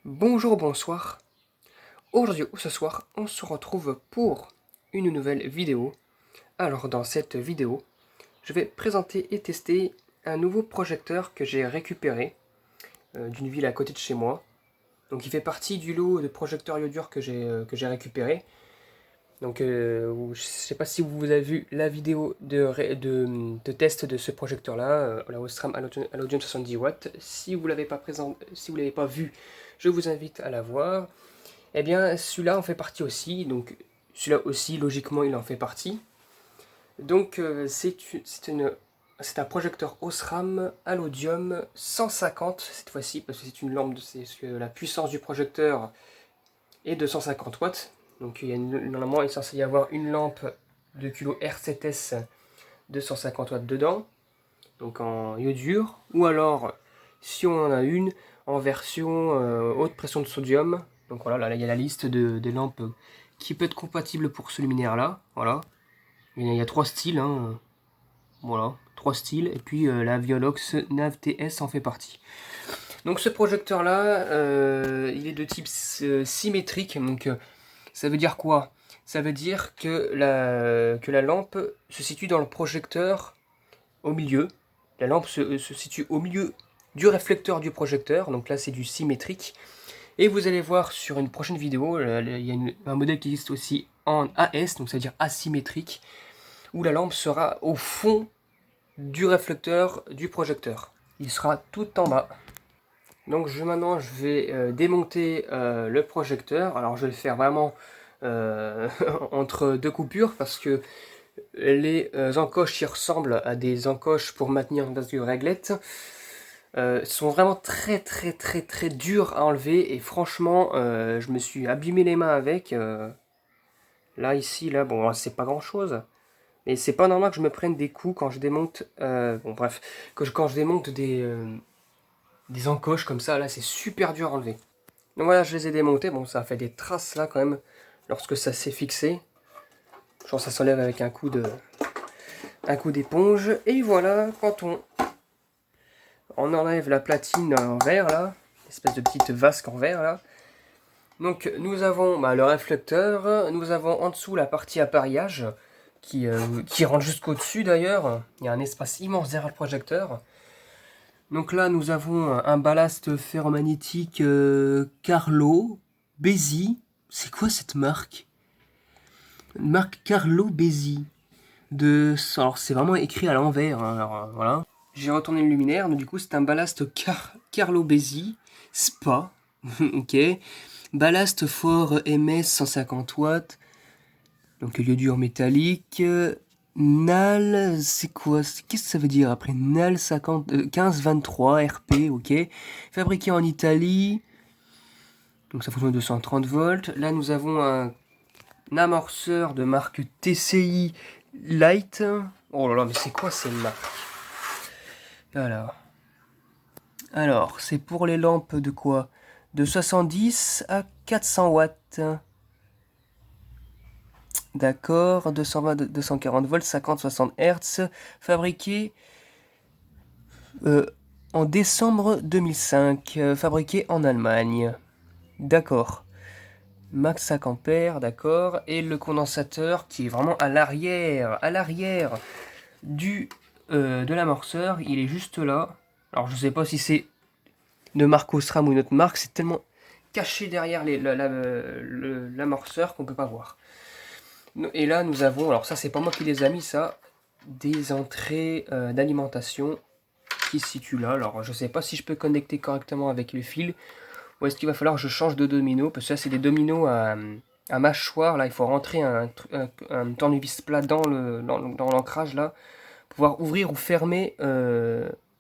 Bonjour, bonsoir. Aujourd'hui ou ce soir, on se retrouve pour une nouvelle vidéo. Alors dans cette vidéo, je vais présenter et tester un nouveau projecteur que j'ai récupéré d'une ville à côté de chez moi. Donc il fait partie du lot de projecteurs Yodur que j'ai récupéré. Donc je ne sais pas si vous avez vu la vidéo de test de ce projecteur là, la Osram Halodium 70 watts. Si vous l'avez pas vu, je vous invite à la voir. Eh bien, celui-là en fait partie aussi, donc celui-là aussi, logiquement, il en fait partie. Donc, c'est un projecteur Osram Halodium 150 cette fois-ci, parce que c'est une lampe, la puissance du projecteur est de 150 watts. Donc, normalement, il est censé y avoir une lampe de kilo R7S de 150 watts dedans, donc en iodure, ou alors, si on en a une, en version haute pression de sodium. Donc voilà, là il y a la liste des lampes qui peut être compatible pour ce luminaire-là. Voilà, il y a trois styles, hein. Voilà, trois styles, et puis la Violox Nav TS en fait partie. Donc ce projecteur-là, il est de type symétrique, donc ça veut dire quoi? Ça veut dire que la lampe se situe dans le projecteur au milieu. La lampe se situe au milieu du réflecteur du projecteur, donc là c'est du symétrique. Et vous allez voir sur une prochaine vidéo, il y a un modèle qui existe aussi en AS, donc ça veut dire asymétrique, où la lampe sera au fond du réflecteur du projecteur. Il sera tout en bas. Donc maintenant je vais démonter le projecteur. Alors je vais le faire vraiment entre deux coupures parce que les encoches qui ressemblent à des encoches pour maintenir une base de réglette sont vraiment très dures à enlever et franchement je me suis abîmé les mains avec. Là ici là bon c'est pas grand chose, mais c'est pas normal que je me prenne des coups quand je démonte bon bref quand je démonte des encoches comme ça. Là c'est super dur à enlever. Donc voilà, je les ai démontés. Bon, ça a fait des traces là quand même lorsque ça s'est fixé. Je pense que ça s'enlève avec un coup d'éponge. Et voilà, quand on enlève la platine en verre là, espèce de petite vasque en verre là. Donc nous avons le réflecteur, nous avons en dessous la partie appareillage qui rentre jusqu'au dessus d'ailleurs. Il y a un espace immense derrière le projecteur. Donc là nous avons un ballast ferromagnétique Carlo Besi. C'est quoi cette marque? Une marque Carlo Besi. Alors c'est vraiment écrit à l'envers, hein. Alors voilà. J'ai retourné le luminaire, mais du coup c'est un ballast Carlo Besi Spa. Ok. Ballast fort MS 150 watts. Donc iodure métallique. NAL, c'est quoi? Qu'est-ce que ça veut dire après? NAL 1523 RP, ok. Fabriqué en Italie. Donc ça fonctionne à 230 volts. Là nous avons un amorceur de marque TCI Light. Oh là là, mais c'est quoi ces marques? Alors, c'est pour les lampes de quoi? De 70 à 400 watts. D'accord, 220, 240 volts, 50-60 Hz. Fabriqué en décembre 2005. Fabriqué en Allemagne. D'accord. Max 5 ampères, d'accord. Et le condensateur qui est vraiment à l'arrière de l'amorceur, il est juste là. Alors je sais pas si c'est de marque Osram ou une autre marque, c'est tellement caché derrière l'amorceur qu'on peut pas voir. Et là nous avons, alors ça c'est pas moi qui les a mis ça, des entrées d'alimentation qui se situent là. Alors je sais pas si je peux connecter correctement avec le fil, ou est-ce qu'il va falloir que je change de domino, parce que là c'est des dominos à mâchoire, là il faut rentrer un tournevis plat dans l'ancrage là, pour pouvoir ouvrir ou fermer,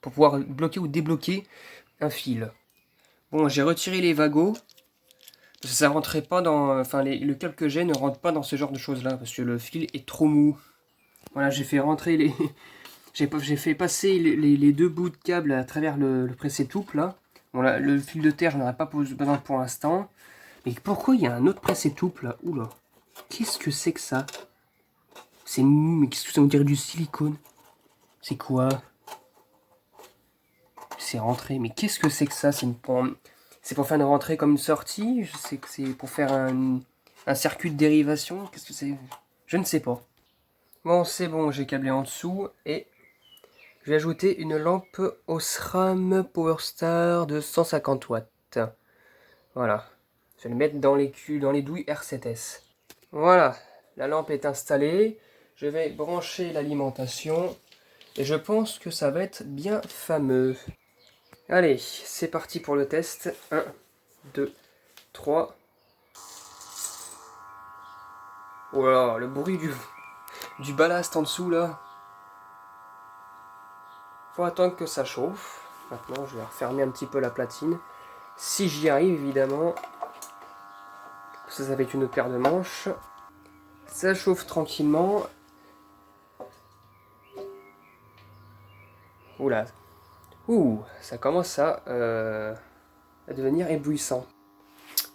pour pouvoir bloquer ou débloquer un fil. Bon, j'ai retiré les wagons, parce que ça rentrait pas dans... Enfin, le câble que j'ai ne rentre pas dans ce genre de choses-là, parce que le fil est trop mou. Voilà, j'ai fait rentrer les... j'ai fait passer les deux bouts de câble à travers le pressé-touple, là. Bon, là, le fil de terre, je n'en ai pas besoin pour l'instant. Mais pourquoi il y a un autre pressé-touple, là? Oula. Qu'est-ce que c'est que ça? C'est mou, mais qu'est-ce que ça veut dire du silicone? C'est quoi? C'est rentré, mais qu'est-ce que c'est que ça? C'est pour faire une rentrée comme une sortie? Je sais que c'est pour faire un circuit de dérivation. Qu'est-ce que c'est? Je ne sais pas. Bon, c'est bon, j'ai câblé en dessous et je vais ajouter une lampe Osram Powerstar de 150 watts. Voilà. Je vais le mettre dans les douilles R7S. Voilà, la lampe est installée. Je vais brancher l'alimentation. Et je pense que ça va être bien fameux. Allez, c'est parti pour le test. 1, 2, 3. Oh là, le bruit du ballast en dessous là. Faut attendre que ça chauffe. Maintenant, je vais refermer un petit peu la platine. Si j'y arrive, évidemment. Ça va être une autre paire de manches. Ça chauffe tranquillement. Oula. Ouh, ça commence à devenir éblouissant.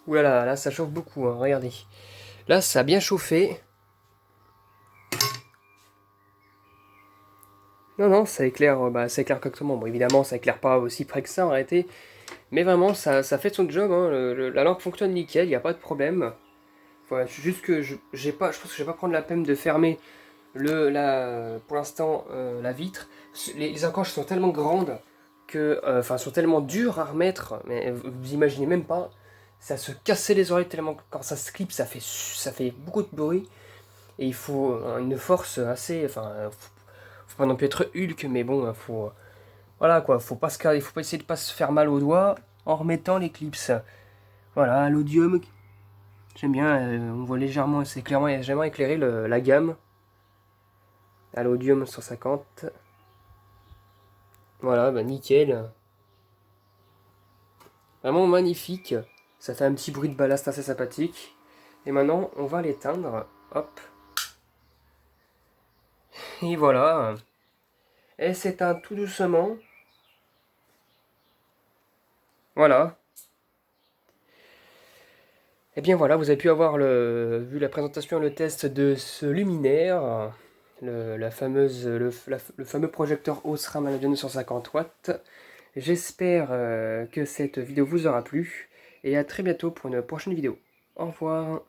Ouh là là, ça chauffe beaucoup, hein, regardez. Là, ça a bien chauffé. Non, non, ça éclaire, ça éclaire correctement. Bon, évidemment, ça éclaire pas aussi près que ça en réalité. Mais vraiment, ça fait son job. Hein. La lampe fonctionne nickel, il n'y a pas de problème. Voilà, juste que je pense que je vais pas prendre la peine de fermer pour l'instant la vitre. Les encoches sont tellement grandes que, sont tellement dures à remettre. Mais vous imaginez même pas, ça se cassait les oreilles tellement que quand ça se clip, ça fait beaucoup de bruit. Et il faut une force assez, faut pas non plus être Hulk, mais bon, voilà quoi, il faut pas essayer de pas se faire mal aux doigts en remettant les clips. Voilà, l'audium, j'aime bien, on voit légèrement, c'est clairement légèrement éclairé la gamme. À l'audium 150. Voilà, bah nickel. Vraiment magnifique. Ça fait un petit bruit de ballast assez sympathique. Et maintenant, on va l'éteindre. Hop. Et voilà. Elle s'éteint tout doucement. Voilà. Et bien voilà, vous avez pu avoir vu la présentation, le test de ce luminaire, le fameux projecteur Osram Halogène 150 watts. J'espère que cette vidéo vous aura plu et à très bientôt pour une prochaine vidéo. Au revoir.